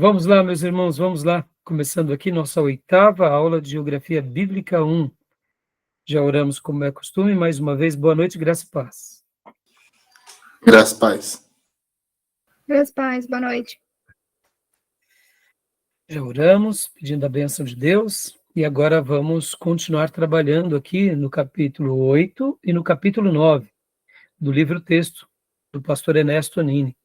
Vamos lá, meus irmãos, vamos lá. Começando aqui nossa 8ª aula de Geografia Bíblica 1. Já oramos como é costume, mais uma vez, boa noite, graça e paz. Graças, paz. Graças, paz, boa noite. Já oramos, pedindo a bênção de Deus, e agora vamos continuar trabalhando aqui no capítulo 8 e no capítulo 9 do livro-texto do pastor Ernesto Nini.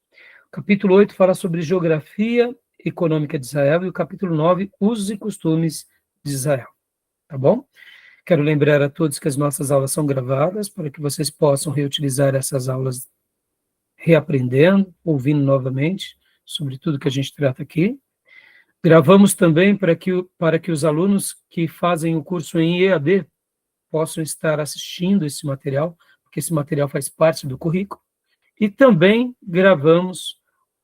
O capítulo 8 fala sobre geografia econômica de Israel e o capítulo 9, usos e costumes de Israel. Tá bom? Quero lembrar a todos que as nossas aulas são gravadas para que vocês possam reutilizar essas aulas reaprendendo, ouvindo novamente sobre tudo que a gente trata aqui. Gravamos também para que os alunos que fazem o curso em EAD possam estar assistindo esse material, porque esse material faz parte do currículo. E também gravamos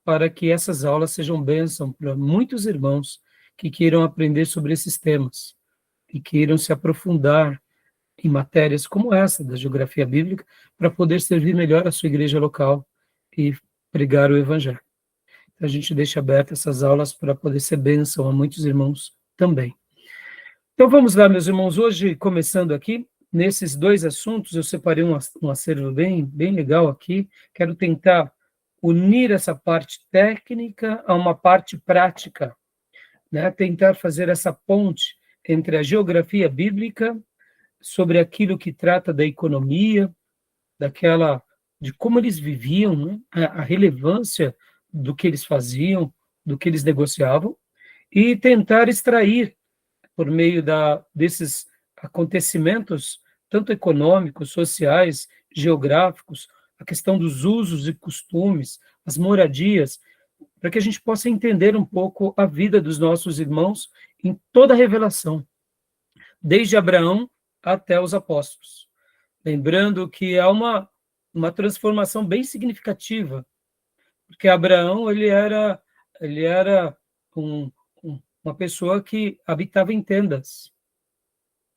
para que essas aulas sejam bênção para muitos irmãos que queiram aprender sobre esses temas e queiram se aprofundar em matérias como essa, da geografia bíblica, para poder servir melhor a sua igreja local e pregar o evangelho. A gente deixa abertas essas aulas para poder ser bênção a muitos irmãos também. Então vamos lá, meus irmãos, hoje começando aqui, nesses dois assuntos, eu separei um acervo bem legal aqui, quero tentar unir essa parte técnica a uma parte prática, né? Tentar fazer essa ponte entre a geografia bíblica sobre aquilo que trata da economia, de como eles viviam, né? A relevância do que eles faziam, do que eles negociavam, e tentar extrair, por meio desses acontecimentos, tanto econômicos, sociais, geográficos, a questão dos usos e costumes, as moradias, para que a gente possa entender um pouco a vida dos nossos irmãos em toda a revelação, desde Abraão até os apóstolos. Lembrando que há uma transformação bem significativa, porque Abraão ele era uma pessoa que habitava em tendas,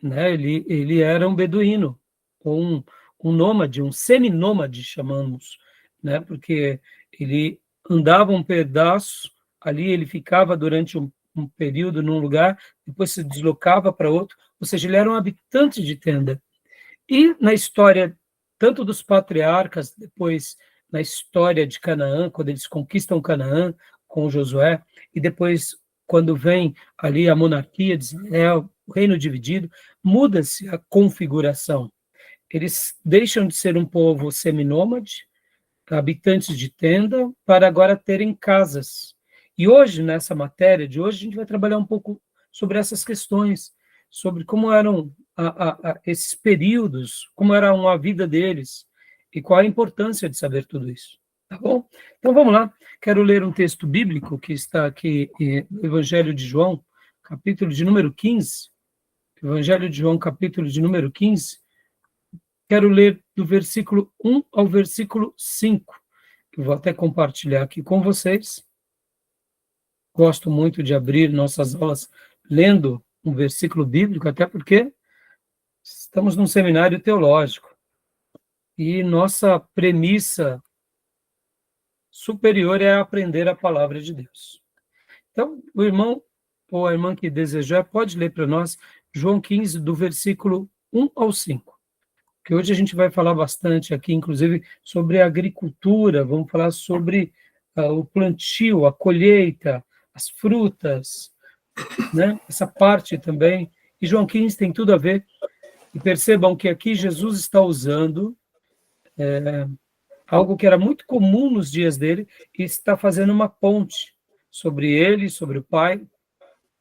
né? Ele era um beduíno, ou um nômade, um seminômade, chamamos, né? Porque ele andava um pedaço, ali ele ficava durante um período num lugar, depois se deslocava para outro, ou seja, ele era um habitante de tenda. E na história, tanto dos patriarcas, depois na história de Canaã, quando eles conquistam Canaã com Josué, e depois, quando vem ali a monarquia de Israel, o reino dividido, muda-se a configuração. Eles deixam de ser um povo seminômade, habitantes de tenda, para agora terem casas. E hoje, nessa matéria de hoje, a gente vai trabalhar um pouco sobre essas questões, sobre como eram esses períodos, como era a vida deles, e qual a importância de saber tudo isso. Tá bom? Então vamos lá. Quero ler um texto bíblico que está aqui no Evangelho de João, capítulo de número 15. Evangelho de João, capítulo de número 15. Quero ler do versículo 1 ao versículo 5. Eu vou até compartilhar aqui com vocês. Gosto muito de abrir nossas aulas lendo um versículo bíblico, até porque estamos num seminário teológico. E nossa premissa superior é aprender a palavra de Deus. Então, o irmão ou a irmã que desejar pode ler para nós João 15, do versículo 1 ao 5. Que hoje a gente vai falar bastante aqui, inclusive, sobre a agricultura, vamos falar sobre o plantio, a colheita, as frutas, né? Essa parte também. E João 15 tem tudo a ver. E percebam que aqui Jesus está usando algo que era muito comum nos dias dele e está fazendo uma ponte sobre ele, sobre o Pai,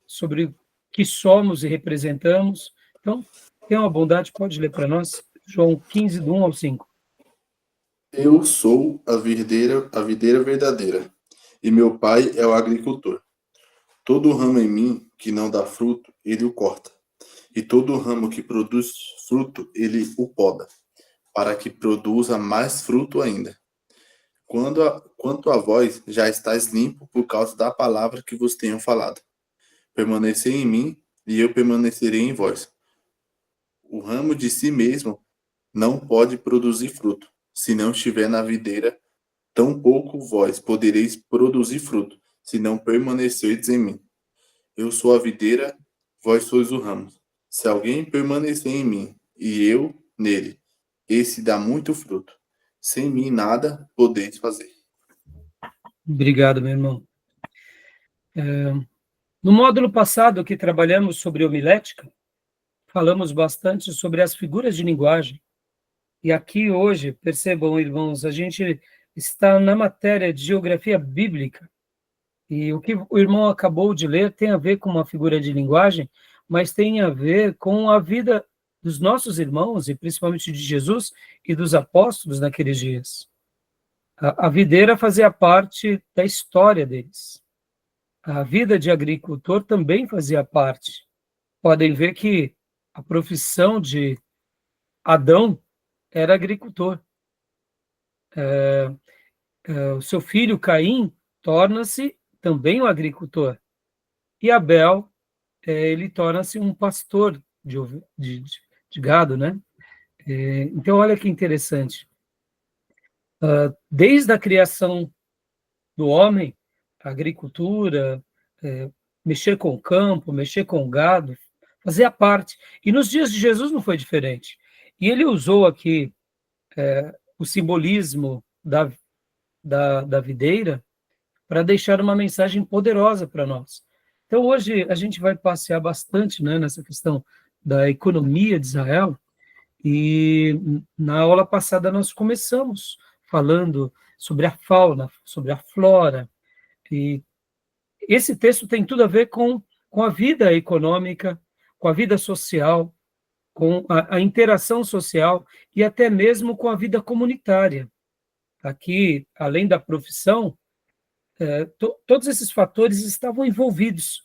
sobre o que somos e representamos. Então, tenha uma bondade, pode ler para nós, João 15, do 1 ao 5. Eu sou a videira verdadeira, e meu pai é o agricultor. Todo ramo em mim que não dá fruto, ele o corta. E todo ramo que produz fruto, ele o poda, para que produza mais fruto ainda. Quanto a vós, já estáis limpo por causa da palavra que vos tenho falado. Permanecei em mim, e eu permanecerei em vós. O ramo de si mesmo não pode produzir fruto, se não estiver na videira, tampouco vós podereis produzir fruto, se não permanecerdes em mim. Eu sou a videira, vós sois o ramo. Se alguém permanecer em mim, e eu nele, esse dá muito fruto. Sem mim nada podeis fazer. Obrigado, meu irmão. No módulo passado que trabalhamos sobre homilética, falamos bastante sobre as figuras de linguagem. E aqui hoje, percebam, irmãos, a gente está na matéria de geografia bíblica. E o que o irmão acabou de ler tem a ver com uma figura de linguagem, mas tem a ver com a vida dos nossos irmãos, e principalmente de Jesus e dos apóstolos naqueles dias. A videira fazia parte da história deles. A vida de agricultor também fazia parte. Podem ver que a profissão de Adão era agricultor. O seu filho Caim torna-se também um agricultor. E Abel, ele torna-se um pastor de gado, né? Então, olha que interessante. Desde a criação do homem, a agricultura, mexer com o campo, mexer com o gado, fazia parte. E nos dias de Jesus não foi diferente. E ele usou aqui o simbolismo da videira para deixar uma mensagem poderosa para nós. Então, hoje, a gente vai passear bastante, né, nessa questão da economia de Israel, e na aula passada nós começamos falando sobre a fauna, sobre a flora, e esse texto tem tudo a ver com a vida econômica, com a vida social, com a interação social e até mesmo com a vida comunitária. Aqui, além da profissão, todos esses fatores estavam envolvidos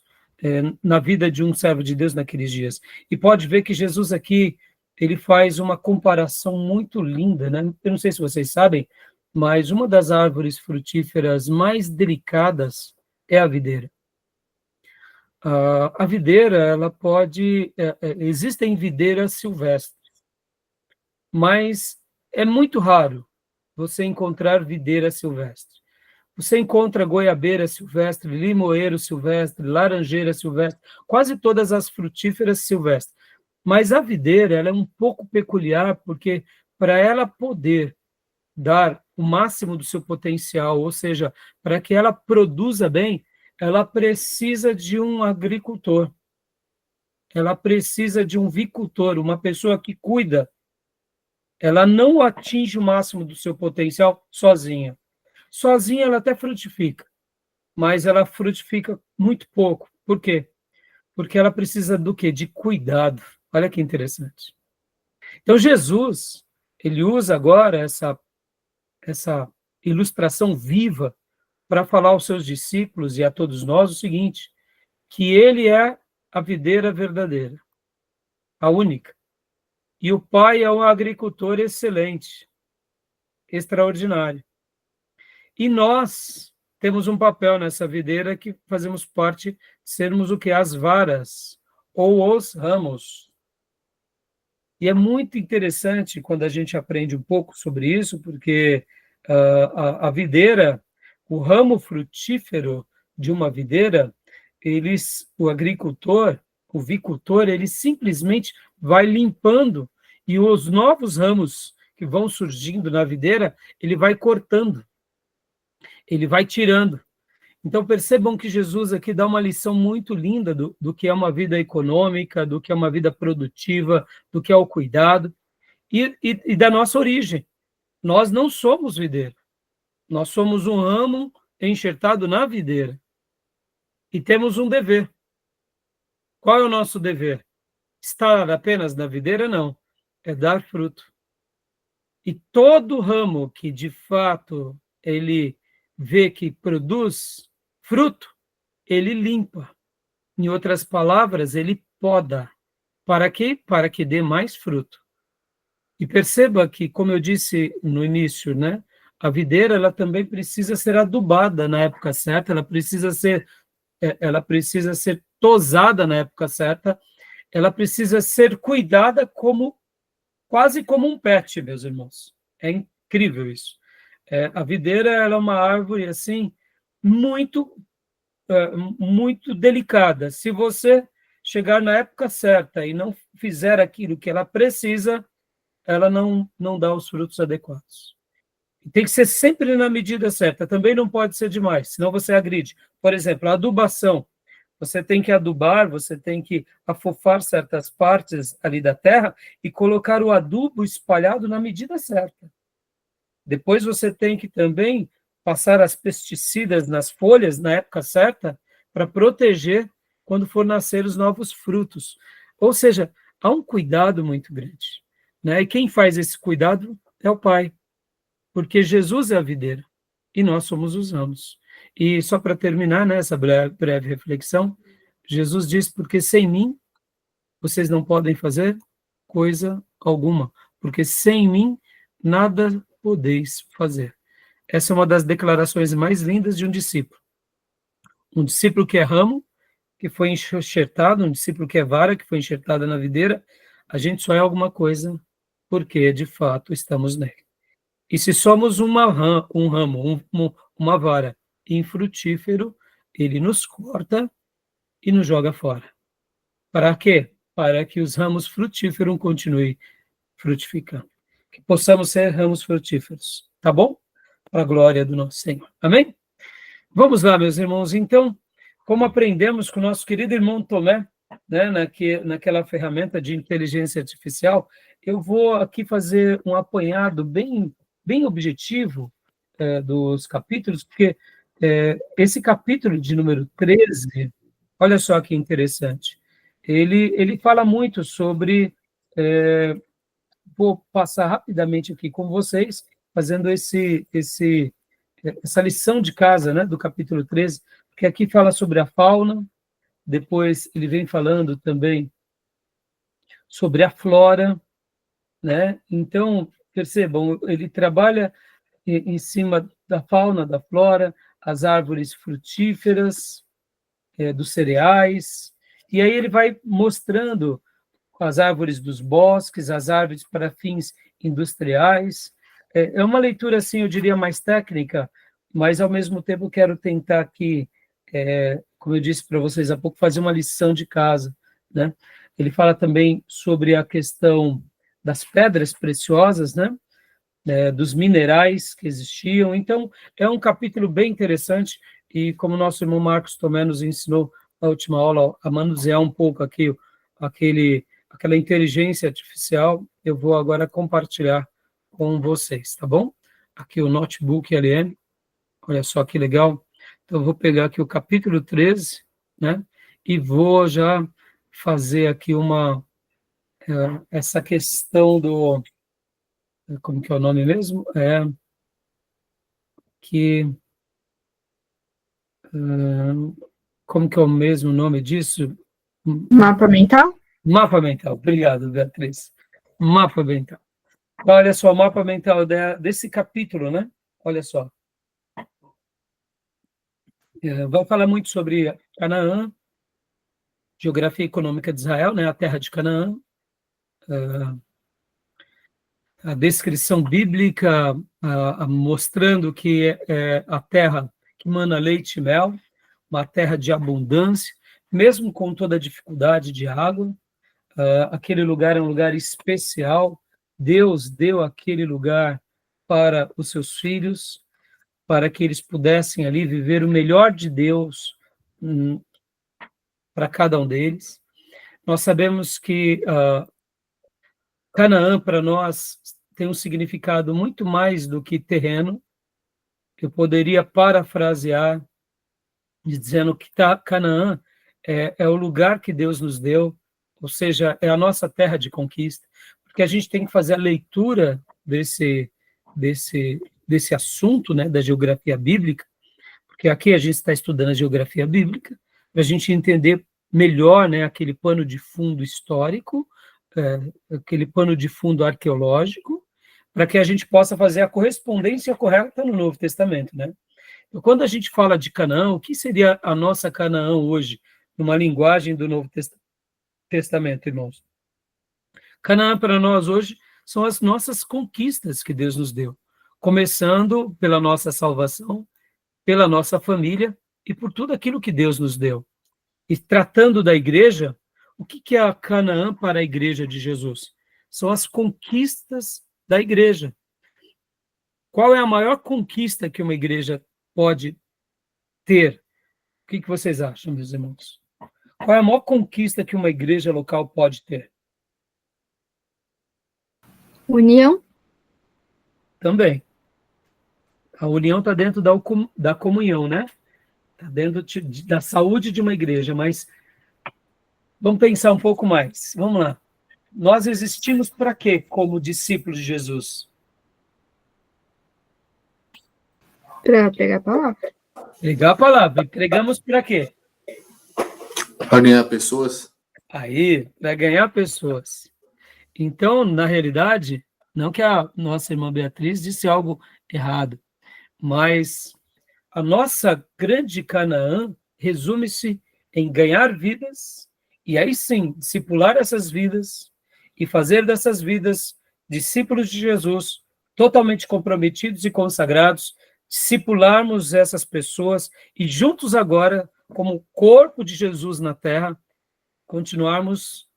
na vida de um servo de Deus naqueles dias. E pode ver que Jesus aqui, ele faz uma comparação muito linda, né? Eu não sei se vocês sabem, mas uma das árvores frutíferas mais delicadas é a videira. A videira, ela pode... existem videiras silvestres, mas é muito raro você encontrar videira silvestre. Você encontra goiabeira silvestre, limoeiro silvestre, laranjeira silvestre, quase todas as frutíferas silvestres. Mas a videira, ela é um pouco peculiar, porque para ela poder dar o máximo do seu potencial, ou seja, para que ela produza bem, ela precisa de um agricultor. Ela precisa de um vicultor, uma pessoa que cuida. Ela não atinge o máximo do seu potencial sozinha. Sozinha ela até frutifica, mas ela frutifica muito pouco. Por quê? Porque ela precisa do quê? De cuidado. Olha que interessante. Então, Jesus, ele usa agora essa ilustração viva para falar aos seus discípulos e a todos nós o seguinte, que ele é a videira verdadeira, a única. E o Pai é um agricultor excelente, extraordinário. E nós temos um papel nessa videira que fazemos parte, sermos o que? As varas ou os ramos. E é muito interessante quando a gente aprende um pouco sobre isso, porque a videira, o ramo frutífero de uma videira, o agricultor, o vicultor, ele simplesmente vai limpando e os novos ramos que vão surgindo na videira, ele vai cortando, ele vai tirando. Então, percebam que Jesus aqui dá uma lição muito linda do que é uma vida econômica, do que é uma vida produtiva, do que é o cuidado e da nossa origem. Nós não somos videira. Nós somos um ramo enxertado na videira. E temos um dever. Qual é o nosso dever? Estar apenas na videira? Não. É dar fruto. E todo ramo que, de fato, ele vê que produz fruto, ele limpa. Em outras palavras, ele poda. Para quê? Para que dê mais fruto. E perceba que, como eu disse no início, né, a videira ela também precisa ser adubada na época certa, ela precisa ser tosada na época certa, ela precisa ser cuidada quase como um pet, meus irmãos. É incrível isso. A videira ela é uma árvore assim muito muito delicada. Se você chegar na época certa e não fizer aquilo que ela precisa, ela não dá os frutos adequados. Tem que ser sempre na medida certa, também não pode ser demais, senão você agride. Por exemplo, a adubação. Você tem que adubar, você tem que afofar certas partes ali da terra e colocar o adubo espalhado na medida certa. Depois você tem que também passar as pesticidas nas folhas na época certa para proteger quando for nascer os novos frutos. Ou seja, há um cuidado muito grande, né? E quem faz esse cuidado é o Pai, porque Jesus é a videira e nós somos os ramos. E só para terminar, né, essa breve reflexão, Jesus diz, porque sem mim vocês não podem fazer coisa alguma, porque sem mim nada podeis fazer. Essa é uma das declarações mais lindas de um discípulo. Um discípulo que é ramo, que foi enxertado, um discípulo que é vara, que foi enxertada na videira, a gente só é alguma coisa porque, de fato, estamos nele. E se somos um ramo, uma vara infrutífero, ele nos corta e nos joga fora. Para quê? Para que os ramos frutíferos continuem frutificando. Que possamos ser ramos frutíferos, tá bom? Para a glória do nosso Senhor. Amém? Vamos lá, meus irmãos. Então, como aprendemos com o nosso querido irmão Tomé, né, naquela ferramenta de inteligência artificial, eu vou aqui fazer um apanhado bem objetivo dos capítulos, porque esse capítulo de número 13, olha só que interessante, ele fala muito sobre, vou passar rapidamente aqui com vocês, fazendo essa lição de casa, né, do capítulo 13, porque aqui fala sobre a fauna, depois ele vem falando também sobre a flora, né? Então, percebam, ele trabalha em cima da fauna, da flora, as árvores frutíferas, dos cereais, e aí ele vai mostrando as árvores dos bosques, as árvores para fins industriais. É uma leitura, assim, eu diria, mais técnica, mas, ao mesmo tempo, quero tentar aqui, como eu disse para vocês há pouco, fazer uma lição de casa, né? Ele fala também sobre a questão das pedras preciosas, né? Dos minerais que existiam. Então, é um capítulo bem interessante, e como nosso irmão Marcos Tomé nos ensinou na última aula a manusear um pouco aqui aquela inteligência artificial, eu vou agora compartilhar com vocês, tá bom? Aqui o Notebook LM, olha só que legal. Então, eu vou pegar aqui o capítulo 13, né? E vou já fazer aqui essa questão do... Como que é o nome mesmo? Como que é o mesmo nome disso? Mapa mental? Mapa mental. Obrigado, Beatriz. Mapa mental. Olha só, o mapa mental desse capítulo, né? Olha só. Vai falar muito sobre Canaã, geografia econômica de Israel, né? A terra de Canaã, a descrição bíblica mostrando que é a terra que mana leite e mel, uma terra de abundância, mesmo com toda a dificuldade de água. Aquele lugar é um lugar especial. Deus deu aquele lugar para os seus filhos, para que eles pudessem ali viver o melhor de Deus para cada um deles. Nós sabemos que Canaã, para nós, tem um significado muito mais do que terreno. Eu poderia parafrasear dizendo que Canaã é o lugar que Deus nos deu, ou seja, é a nossa terra de conquista, porque a gente tem que fazer a leitura desse assunto, né, da geografia bíblica, porque aqui a gente está estudando a geografia bíblica, para a gente entender melhor, né, aquele pano de fundo histórico, aquele pano de fundo arqueológico, para que a gente possa fazer a correspondência correta no Novo Testamento, né? Então, quando a gente fala de Canaã, o que seria a nossa Canaã hoje, numa linguagem do Novo Testamento, irmãos? Canaã para nós hoje são as nossas conquistas que Deus nos deu, começando pela nossa salvação, pela nossa família, e por tudo aquilo que Deus nos deu. E tratando da igreja, o que é a Canaã para a igreja de Jesus? São as conquistas da igreja. Qual é a maior conquista que uma igreja pode ter? O que vocês acham, meus irmãos? Qual é a maior conquista que uma igreja local pode ter? União. Também. A união está dentro da comunhão, né? Está dentro da saúde de uma igreja, mas vamos pensar um pouco mais. Vamos lá. Nós existimos para quê, como discípulos de Jesus? Para pregar a palavra. Pregar a palavra. Pregamos para quê? Para ganhar pessoas? Aí, para ganhar pessoas. Então, na realidade, não que a nossa irmã Beatriz disse algo errado, mas a nossa grande Canaã resume-se em ganhar vidas, e aí sim, discipular essas vidas, e fazer dessas vidas discípulos de Jesus, totalmente comprometidos e consagrados, discipularmos essas pessoas, e juntos agora, como corpo de Jesus na terra, continuarmos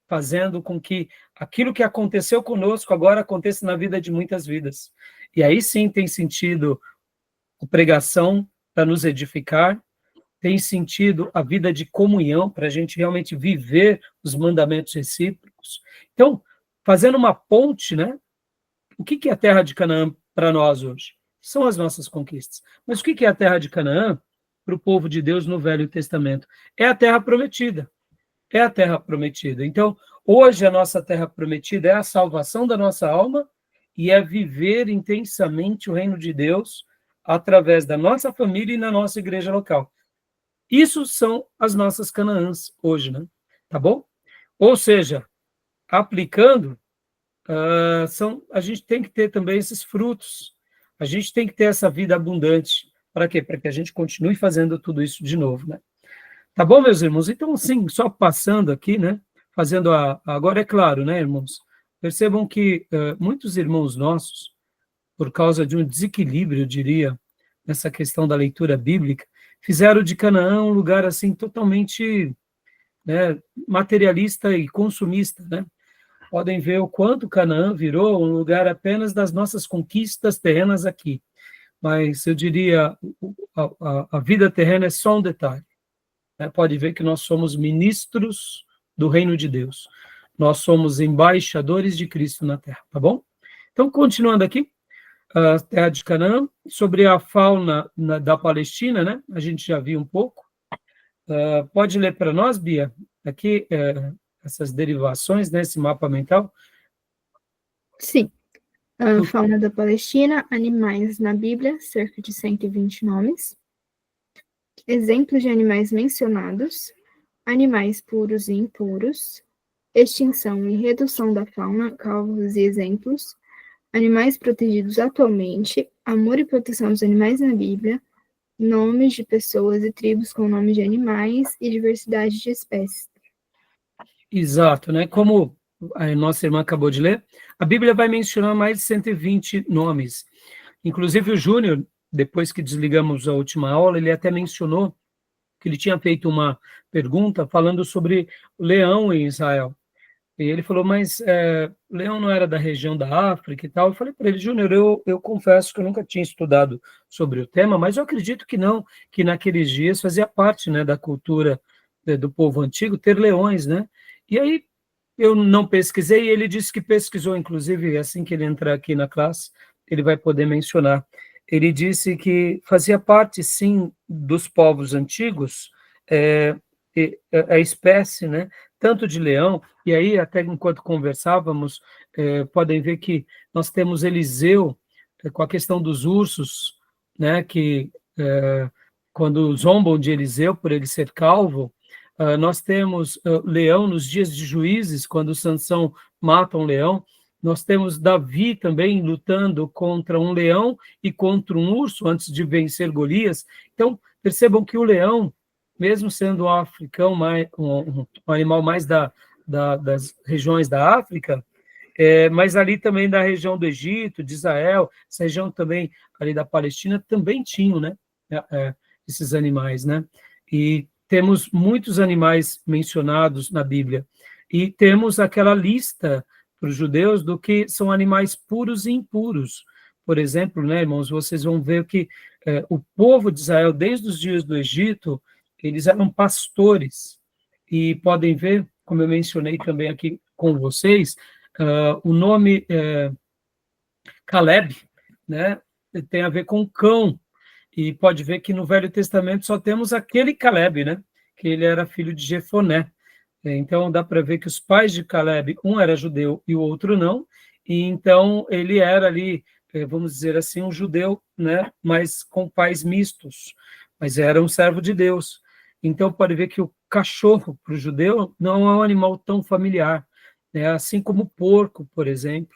fazendo com que aquilo que aconteceu conosco agora aconteça na vida de muitas vidas. E aí sim tem sentido a pregação para nos edificar, tem sentido a vida de comunhão, para a gente realmente viver os mandamentos recíprocos. Então, fazendo uma ponte, né? O que é a terra de Canaã para nós hoje? São as nossas conquistas. Mas o que é a terra de Canaã para o povo de Deus no Velho Testamento? É a terra prometida. É a terra prometida. Então, hoje a nossa terra prometida é a salvação da nossa alma e é viver intensamente o reino de Deus através da nossa família e na nossa igreja local. Isso são as nossas Canaãs hoje, né? Tá bom? Ou seja, aplicando, a gente tem que ter também esses frutos. A gente tem que ter essa vida abundante. Para quê? Para que a gente continue fazendo tudo isso de novo, né? Tá bom, meus irmãos? Então, assim, só passando aqui, né? Fazendo agora, é claro, né, irmãos? Percebam que muitos irmãos nossos, por causa de um desequilíbrio, eu diria, nessa questão da leitura bíblica, fizeram de Canaã um lugar, assim, totalmente, né, materialista e consumista, né? Podem ver o quanto Canaã virou um lugar apenas das nossas conquistas terrenas aqui. Mas eu diria, a vida terrena é só um detalhe. Pode ver que nós somos ministros do reino de Deus. Nós somos embaixadores de Cristo na terra, tá bom? Então, continuando aqui, a terra de Canaã, sobre a fauna da Palestina, né? A gente já viu um pouco. Pode ler para nós, Bia, aqui, essas derivações, né? Esse mapa mental? Sim. A fauna da Palestina, animais na Bíblia, cerca de 120 nomes. Exemplos de animais mencionados, animais puros e impuros, extinção e redução da fauna, causas e exemplos, animais protegidos atualmente, amor e proteção dos animais na Bíblia, nomes de pessoas e tribos com nomes de animais e diversidade de espécies. Exato, né? Como a nossa irmã acabou de ler, a Bíblia vai mencionar mais de 120 nomes. Inclusive o Júnior, depois que desligamos a última aula, ele até mencionou que ele tinha feito uma pergunta falando sobre leão em Israel. E ele falou, mas leão não era da região da África e tal? Eu falei para ele, Júnior, eu confesso que eu nunca tinha estudado sobre o tema, mas eu acredito que não, que naqueles dias fazia parte, né, da cultura do povo antigo ter leões, né? E aí eu não pesquisei, e ele disse que pesquisou, inclusive, assim que ele entrar aqui na classe, ele vai poder mencionar. Ele disse que fazia parte, sim, dos povos antigos, a espécie, né, tanto de leão, e aí, até enquanto conversávamos, podem ver que nós temos Eliseu, com a questão dos ursos, né, que quando zombam de Eliseu por ele ser calvo, nós temos leão nos dias de Juízes, quando Sansão mata um leão. Nós temos Davi também lutando contra um leão e contra um urso antes de vencer Golias. Então, percebam que o leão, mesmo sendo um africano, um animal mais das regiões da África, mas ali também da região do Egito, de Israel, essa região também ali da Palestina, também tinham, né, esses animais, né? E temos muitos animais mencionados na Bíblia. E temos aquela lista para os judeus do que são animais puros e impuros. Por exemplo, né, irmãos, vocês vão ver que o povo de Israel, desde os dias do Egito, eles eram pastores. E podem ver, como eu mencionei também aqui com vocês, o nome Caleb, né, tem a ver com cão. E pode ver que no Velho Testamento só temos aquele Caleb, né, que ele era filho de Jefoné. Então, dá para ver que os pais de Caleb, um era judeu e o outro não, e então ele era ali, vamos dizer assim, um judeu, né, mas com pais mistos, mas era um servo de Deus. Então, pode ver que o cachorro, para o judeu, não é um animal tão familiar, né, assim como o porco, por exemplo.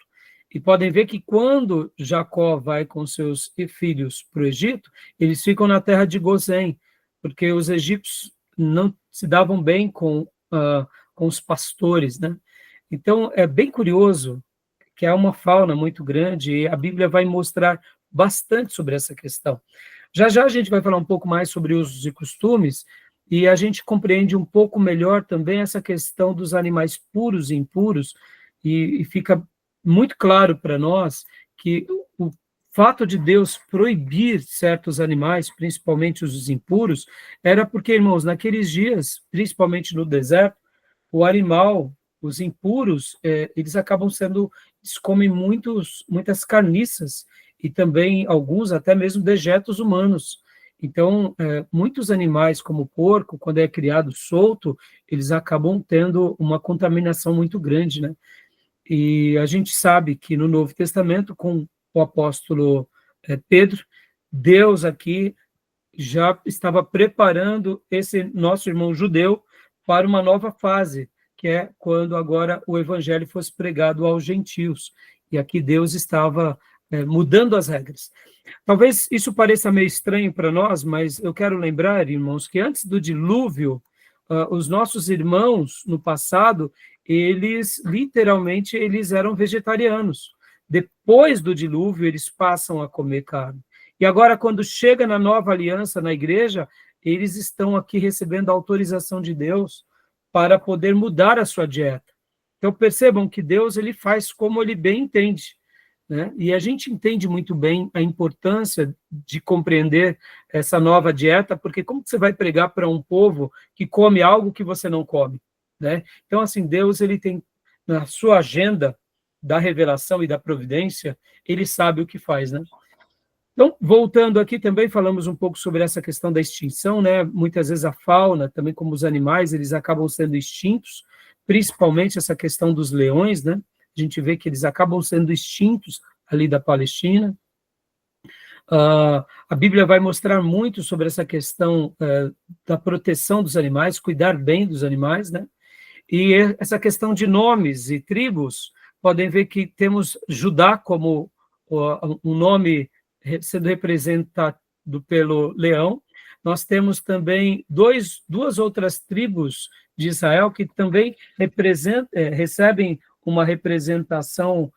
E podem ver que quando Jacó vai com seus filhos para o Egito, eles ficam na terra de Gozém, porque os egípcios não se davam bem com os pastores, né? Então, é bem curioso que há uma fauna muito grande e a Bíblia vai mostrar bastante sobre essa questão. Já já a gente vai falar um pouco mais sobre usos e costumes e a gente compreende um pouco melhor também essa questão dos animais puros e impuros e fica muito claro para nós que o fato de Deus proibir certos animais, principalmente os impuros, era porque, irmãos, naqueles dias, principalmente no deserto, o animal, os impuros, eles acabam sendo, eles comem muitas carniças e também alguns até mesmo dejetos humanos. Então, muitos animais, como o porco, quando é criado solto, eles acabam tendo uma contaminação muito grande, né? E a gente sabe que no Novo Testamento, com o apóstolo Pedro, Deus aqui já estava preparando esse nosso irmão judeu para uma nova fase, que é quando agora o evangelho fosse pregado aos gentios. E aqui Deus estava mudando as regras. Talvez isso pareça meio estranho para nós, mas eu quero lembrar, irmãos, que antes do dilúvio, os nossos irmãos, no passado, eles, literalmente, eles eram vegetarianos. Depois do dilúvio, eles passam a comer carne. E agora, quando chega na nova aliança, na igreja, eles estão aqui recebendo a autorização de Deus para poder mudar a sua dieta. Então, percebam que Deus ele faz como ele bem entende, né? E a gente entende muito bem a importância de compreender essa nova dieta, porque como que você vai pregar para um povo que come algo que você não come, né? Então, assim, Deus ele tem na sua agenda da revelação e da providência, ele sabe o que faz, né? Então, voltando aqui também, falamos um pouco sobre essa questão da extinção, né? Muitas vezes a fauna, também como os animais, eles acabam sendo extintos, principalmente essa questão dos leões, né? A gente vê que eles acabam sendo extintos ali da Palestina. A Bíblia vai mostrar muito sobre essa questão da proteção dos animais, cuidar bem dos animais, né? E essa questão de nomes e tribos, podem ver que temos Judá como um nome sendo representado pelo leão. Nós temos também duas outras tribos de Israel que também recebem uma representação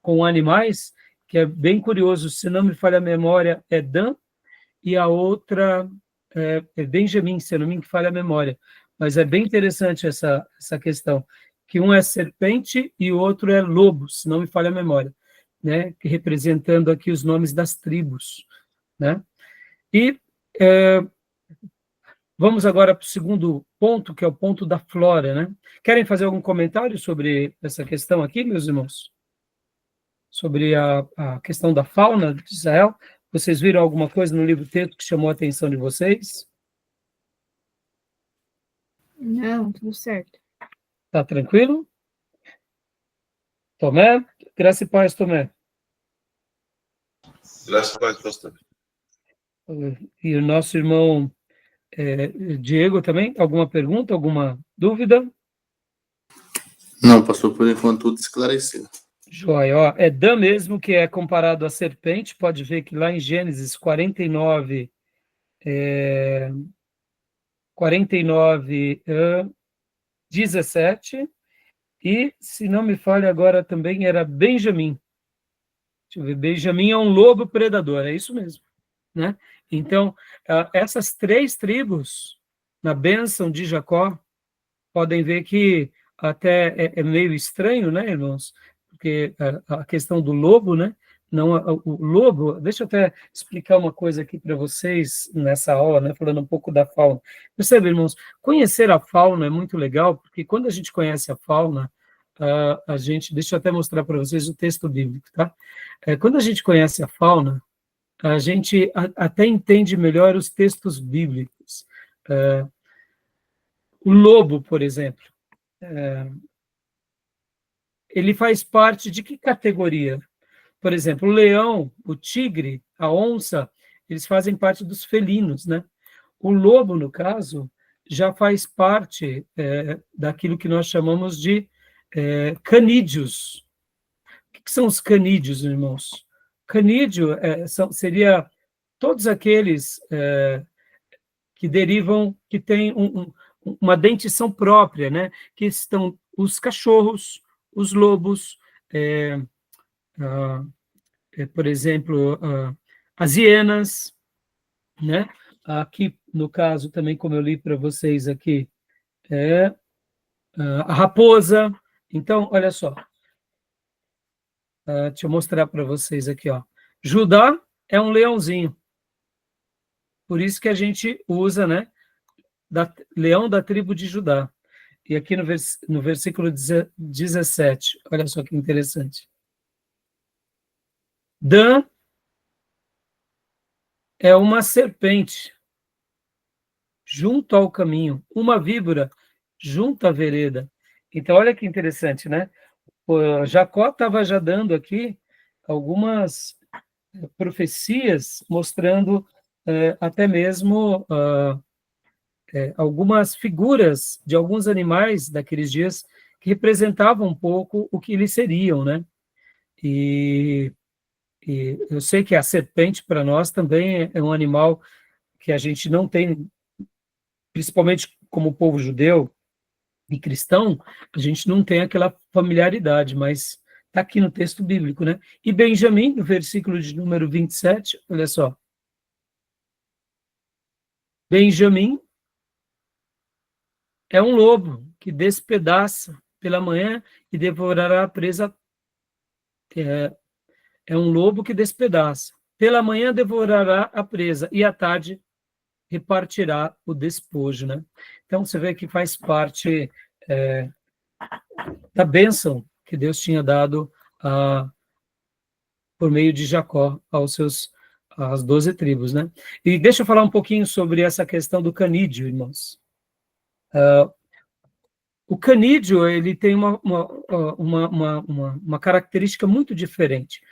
com animais, que é bem curioso, se não me falha a memória, é Dan, e a outra é Benjamim, se não me falha a memória. Mas é bem interessante essa questão, que um é serpente e o outro é lobo, se não me falha a memória, né? Representando aqui os nomes das tribos, né? E vamos agora para o segundo ponto, que é o ponto da flora, né? Querem fazer algum comentário sobre essa questão aqui, meus irmãos? Sobre a questão da fauna de Israel? Vocês viram alguma coisa no livro texto que chamou a atenção de vocês? Não, tudo certo. Tá tranquilo? Tomé? Graça e paz, Tomé. Graças a Deus, pastor. E o nosso irmão Diego também? Alguma pergunta, alguma dúvida? Não, pastor, por enquanto tudo esclarecido. Joia, ó, é Dan mesmo que é comparado à serpente, pode ver que lá em Gênesis 49, 17, e, se não me falha agora também, era Benjamim. Deixa eu ver, Benjamim é um lobo predador, é isso mesmo, né? Então, essas 3 tribos, na bênção de Jacó, podem ver que até é meio estranho, né, irmãos? Porque a questão do lobo, né? Não, o lobo, deixa eu até explicar uma coisa aqui para vocês nessa aula, né, falando um pouco da fauna. Percebe, irmãos, conhecer a fauna é muito legal, porque quando a gente conhece a fauna, a gente, deixa eu até mostrar para vocês o texto bíblico, tá? Quando a gente conhece a fauna, a gente até entende melhor os textos bíblicos. O lobo, por exemplo, ele faz parte de que categoria? Por exemplo, o leão, o tigre, a onça, eles fazem parte dos felinos, né? O lobo, no caso, já faz parte daquilo que nós chamamos de canídeos. O que são os canídeos, irmãos? Canídeo seria todos aqueles que derivam, que têm uma dentição própria, né? Que estão os cachorros, os lobos, por exemplo, as hienas, né? Aqui, no caso, também, como eu li para vocês aqui, a raposa. Então, olha só, deixa eu mostrar para vocês aqui, ó. Judá é um leãozinho, por isso que a gente usa, né, leão da tribo de Judá. E aqui no versículo 17, olha só que interessante. Dan é uma serpente junto ao caminho, uma víbora junto à vereda. Então, olha que interessante, né? Jacó estava já dando aqui algumas profecias, mostrando até mesmo algumas figuras de alguns animais daqueles dias que representavam um pouco o que eles seriam, né? E eu sei que a serpente, para nós, também é um animal que a gente não tem, principalmente como povo judeu e cristão, a gente não tem aquela familiaridade, mas está aqui no texto bíblico, né? E Benjamim, no versículo de número 27, olha só. Benjamim é um lobo que despedaça pela manhã e devorará a presa. É um lobo que despedaça. Pela manhã devorará a presa e à tarde repartirá o despojo, né? Então você vê que faz parte da bênção que Deus tinha dado por meio de Jacó às 12 tribos, né? E deixa eu falar um pouquinho sobre essa questão do canídeo, irmãos. O canídeo, ele tem uma característica muito diferente.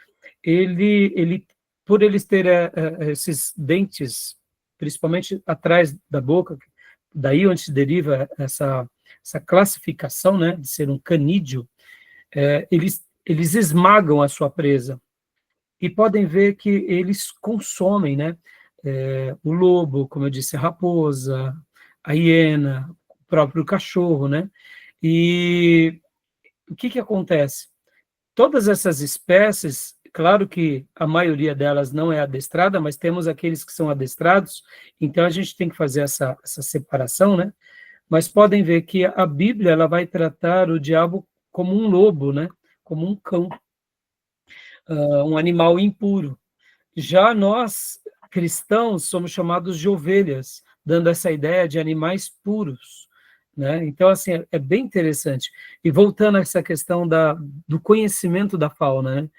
Por eles terem esses dentes, principalmente atrás da boca, daí onde se deriva essa classificação, né, de ser um canídeo, eles esmagam a sua presa. E podem ver que eles consomem, né, o lobo, como eu disse, a raposa, a hiena, o próprio cachorro, né? E o que acontece? Todas essas espécies, claro que a maioria delas não é adestrada, mas temos aqueles que são adestrados, então a gente tem que fazer essa separação, né? Mas podem ver que a Bíblia ela vai tratar o diabo como um lobo, né? Como um cão, um animal impuro. Já nós, cristãos, somos chamados de ovelhas, dando essa ideia de animais puros, né? Então, assim, é bem interessante. E voltando a essa questão do conhecimento da fauna, né?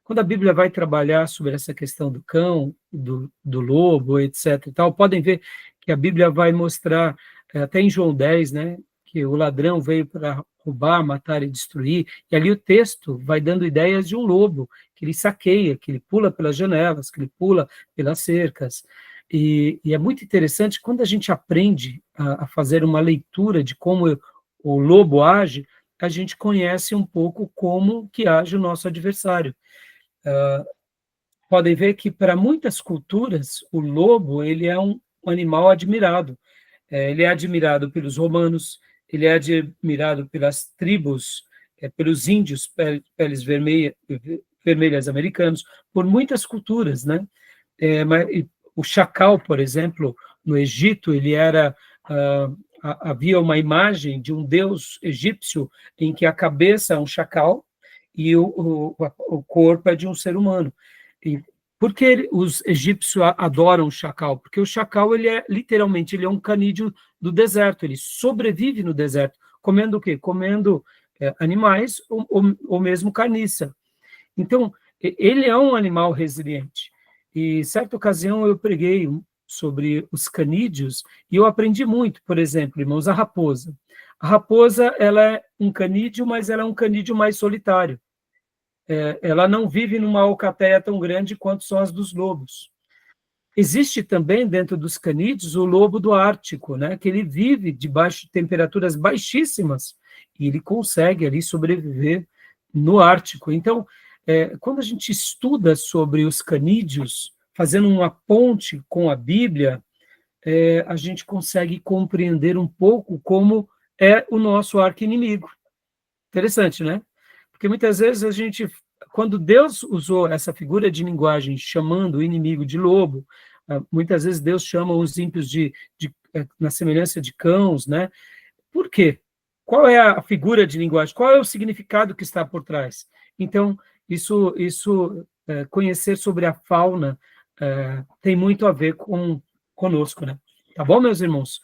Quando a Bíblia vai trabalhar sobre essa questão do cão, do lobo, etc. e tal, podem ver que a Bíblia vai mostrar, até em João 10, né? Que o ladrão veio para roubar, matar e destruir, e ali o texto vai dando ideias de um lobo, que ele saqueia, que ele pula pelas janelas, que ele pula pelas cercas. E é muito interessante, quando a gente aprende a fazer uma leitura de como o lobo age, a gente conhece um pouco como que age o nosso adversário. Podem ver que, para muitas culturas, o lobo ele é um animal admirado. Ele é admirado pelos romanos, ele é admirado pelas tribos, pelos índios, peles vermelhas americanos, por muitas culturas, né? o chacal, por exemplo, no Egito, havia uma imagem de um deus egípcio em que a cabeça é um chacal e o corpo é de um ser humano. E por que os egípcios adoram o chacal? Porque o chacal, literalmente, ele é um canídeo do deserto, ele sobrevive no deserto, comendo o quê? Comendo animais ou mesmo carniça. Então, ele é um animal resiliente. E, certa ocasião, eu preguei sobre os canídeos e eu aprendi muito, por exemplo, irmãos, a raposa. A raposa, ela é um canídeo, mas ela é um canídeo mais solitário. Ela não vive numa alcateia tão grande quanto são as dos lobos. Existe também, dentro dos canídeos, o lobo do Ártico, né, que ele vive debaixo de temperaturas baixíssimas e ele consegue ali sobreviver no Ártico. Então, quando a gente estuda sobre os canídeos, fazendo uma ponte com a Bíblia, a gente consegue compreender um pouco como é o nosso arqui-inimigo. Interessante, né? Porque muitas vezes quando Deus usou essa figura de linguagem chamando o inimigo de lobo, muitas vezes Deus chama os ímpios na semelhança de cães, né? Por quê? Qual é a figura de linguagem? Qual é o significado que está por trás? Então, conhecer sobre a fauna tem muito a ver conosco, né? Tá bom, meus irmãos?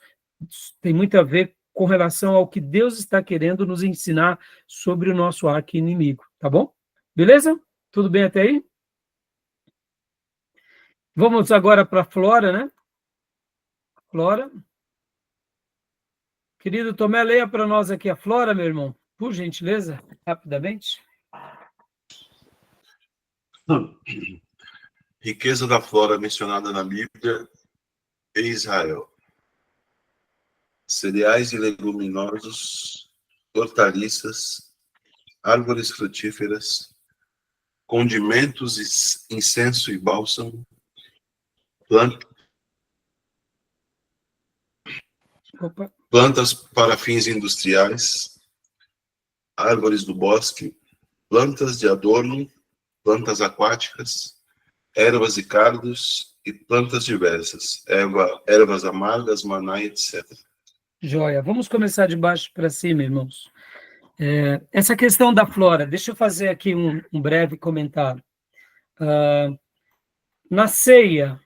Tem muito a ver com relação ao que Deus está querendo nos ensinar sobre o nosso arqui-inimigo, tá bom? Beleza? Tudo bem até aí? Vamos agora para a Flora, né? Flora. Querido Tomé, leia para nós aqui a Flora, meu irmão, por gentileza, rapidamente. Riqueza da flora mencionada na Bíblia em Israel. Cereais e leguminosos, hortaliças, árvores frutíferas, condimentos, incenso e bálsamo, plantas para fins industriais, árvores do bosque, plantas de adorno, plantas aquáticas, ervas e cardos e plantas diversas, ervas amargas, maná, etc. Joia. Vamos começar de baixo para cima, irmãos. Essa questão da flora, deixa eu fazer aqui um breve comentário. Na ceia,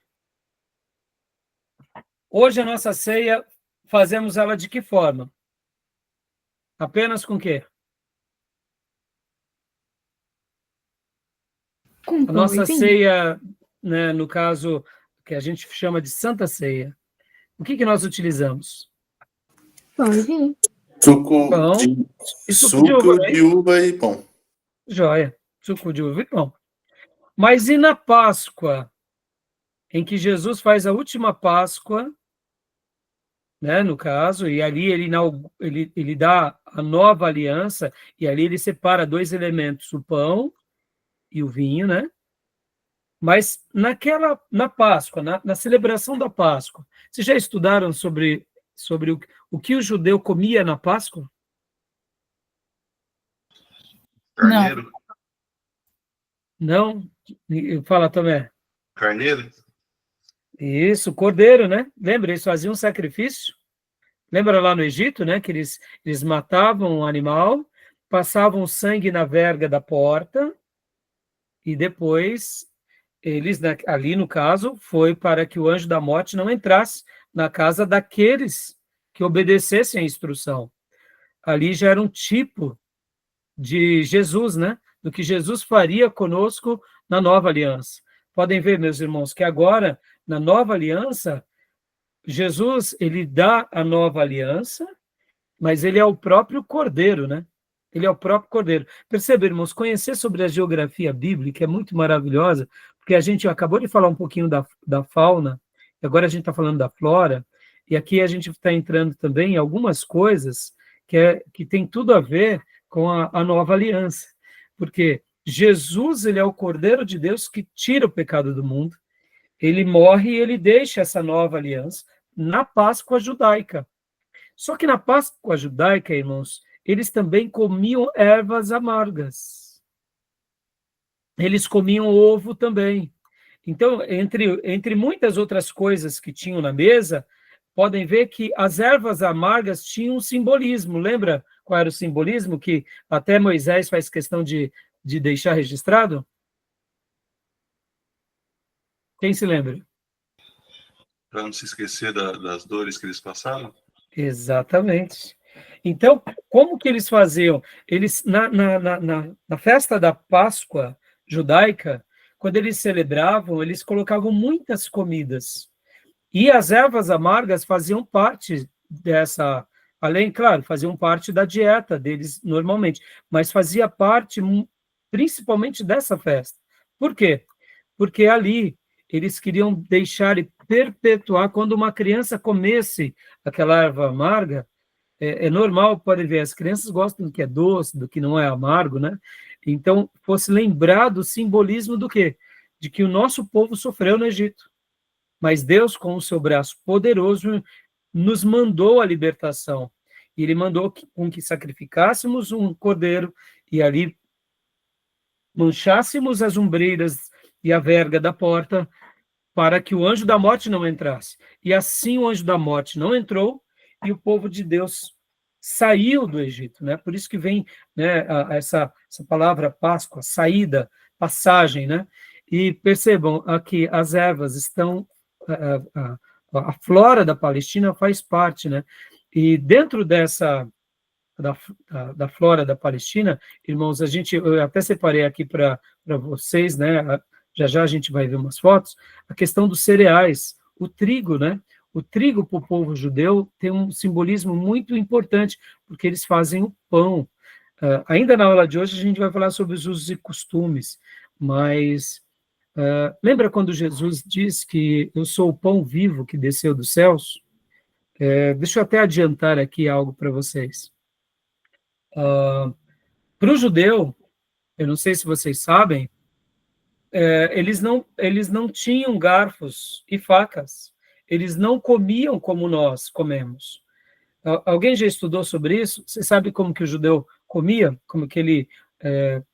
hoje a nossa ceia, fazemos ela de que forma? Apenas com quê? Com A nossa pão e vinho. ceia, né, no caso, que a gente chama de Santa Ceia, o que nós utilizamos? Pão e vinho. Pão e suco de uva, né? De uva e pão. Joia. Suco de uva e pão. Mas e na Páscoa, em que Jesus faz a última Páscoa, né, no caso, e ali ele dá a nova aliança, e ali ele separa dois elementos, o pão e o vinho, né? Mas na Páscoa, na celebração da Páscoa, vocês já estudaram sobre o que o judeu comia na Páscoa? Carneiro? Não? Fala, Tomé. Carneiro? Isso, cordeiro, né? Lembra, eles faziam um sacrifício? Lembra lá no Egito, né? Que eles matavam um animal, passavam sangue na verga da porta, e depois ali no caso, foi para que o anjo da morte não entrasse na casa daqueles que obedecessem à instrução. Ali já era um tipo de Jesus, né? Do que Jesus faria conosco na nova aliança. Podem ver, meus irmãos, que agora, na nova aliança, Jesus, ele dá a nova aliança, mas ele é o próprio Cordeiro, né? Ele é o próprio Cordeiro. Percebe, irmãos, conhecer sobre a geografia bíblica é muito maravilhosa, porque a gente acabou de falar um pouquinho da fauna, e agora a gente está falando da flora, e aqui a gente está entrando também em algumas coisas que tem tudo a ver com a nova aliança. Porque Jesus, ele é o Cordeiro de Deus que tira o pecado do mundo, ele morre e ele deixa essa nova aliança na Páscoa judaica. Só que na Páscoa judaica, irmãos, eles também comiam ervas amargas. Eles comiam ovo também. Então, entre muitas outras coisas que tinham na mesa, podem ver que as ervas amargas tinham um simbolismo. Lembra qual era o simbolismo que até Moisés faz questão de deixar registrado? Quem se lembra? Para não se esquecer das dores que eles passaram? Exatamente. Então, como que eles faziam? Eles, na festa da Páscoa judaica, quando eles celebravam, eles colocavam muitas comidas. E as ervas amargas faziam parte dessa, além, claro, faziam parte da dieta deles normalmente, mas fazia parte principalmente dessa festa. Por quê? Porque ali eles queriam deixar e perpetuar, quando uma criança comesse aquela erva amarga, é normal, pode ver, as crianças gostam do que é doce, do que não é amargo, né? Então, fosse lembrado o simbolismo do quê? De que o nosso povo sofreu no Egito. Mas Deus, com o seu braço poderoso, nos mandou a libertação. E ele mandou com que sacrificássemos um cordeiro e ali manchássemos as ombreiras e a verga da porta para que o anjo da morte não entrasse. E assim o anjo da morte não entrou e o povo de Deus saiu do Egito, né? Por isso que vem, né, essa palavra Páscoa, saída, passagem, né? E percebam aqui, as ervas estão, a flora da Palestina faz parte, né? E dentro dessa da flora da Palestina, irmãos, eu até separei aqui para vocês, né? Já já a gente vai ver umas fotos, a questão dos cereais, o trigo, né? O trigo para o povo judeu tem um simbolismo muito importante, porque eles fazem o pão. Ainda na aula de hoje a gente vai falar sobre os usos e costumes, mas lembra quando Jesus diz que eu sou o pão vivo que desceu dos céus? Deixa eu até adiantar aqui algo para vocês. Para o judeu, eu não sei se vocês sabem, eles não tinham garfos e facas. Eles não comiam como nós comemos. Alguém já estudou sobre isso? Você sabe como que o judeu comia? Como que ele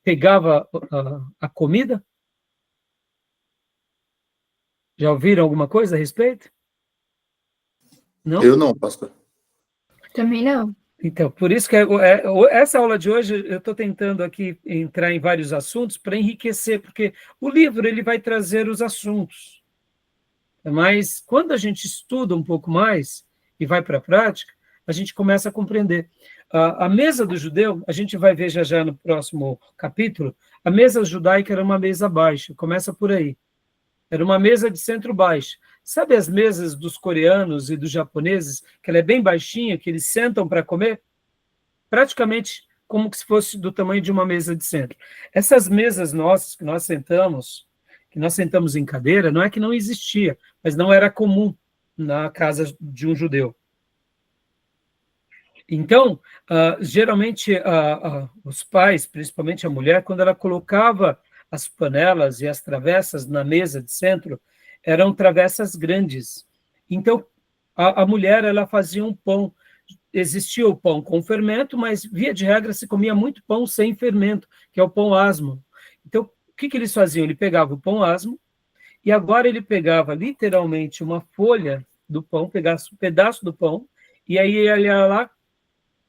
pegava a comida? Já ouviram alguma coisa a respeito? Não? Eu não, pastor. Também não. Então, por isso que essa aula de hoje eu estou tentando aqui entrar em vários assuntos para enriquecer, porque o livro ele vai trazer os assuntos. Mas quando a gente estuda um pouco mais e vai para a prática, a gente começa a compreender. A mesa do judeu, a gente vai ver já já no próximo capítulo, a mesa judaica era uma mesa baixa, começa por aí. Era uma mesa de centro-baixo. Sabe as mesas dos coreanos e dos japoneses, que ela é bem baixinha, que eles sentam para comer? Praticamente como se fosse do tamanho de uma mesa de centro. Essas mesas nossas que nós sentamos em cadeira, não é que não existia, mas não era comum na casa de um judeu. Então, geralmente, os pais, principalmente a mulher, quando ela colocava as panelas e as travessas na mesa de centro, eram travessas grandes. Então, a mulher ela fazia um pão. Existia o pão com fermento, mas, via de regra, se comia muito pão sem fermento, que é o pão asmo. Então, o que eles faziam? Ele pegava o pão asmo, e agora ele pegava, literalmente, uma folha do pão, pegava um pedaço do pão, e aí ele ia lá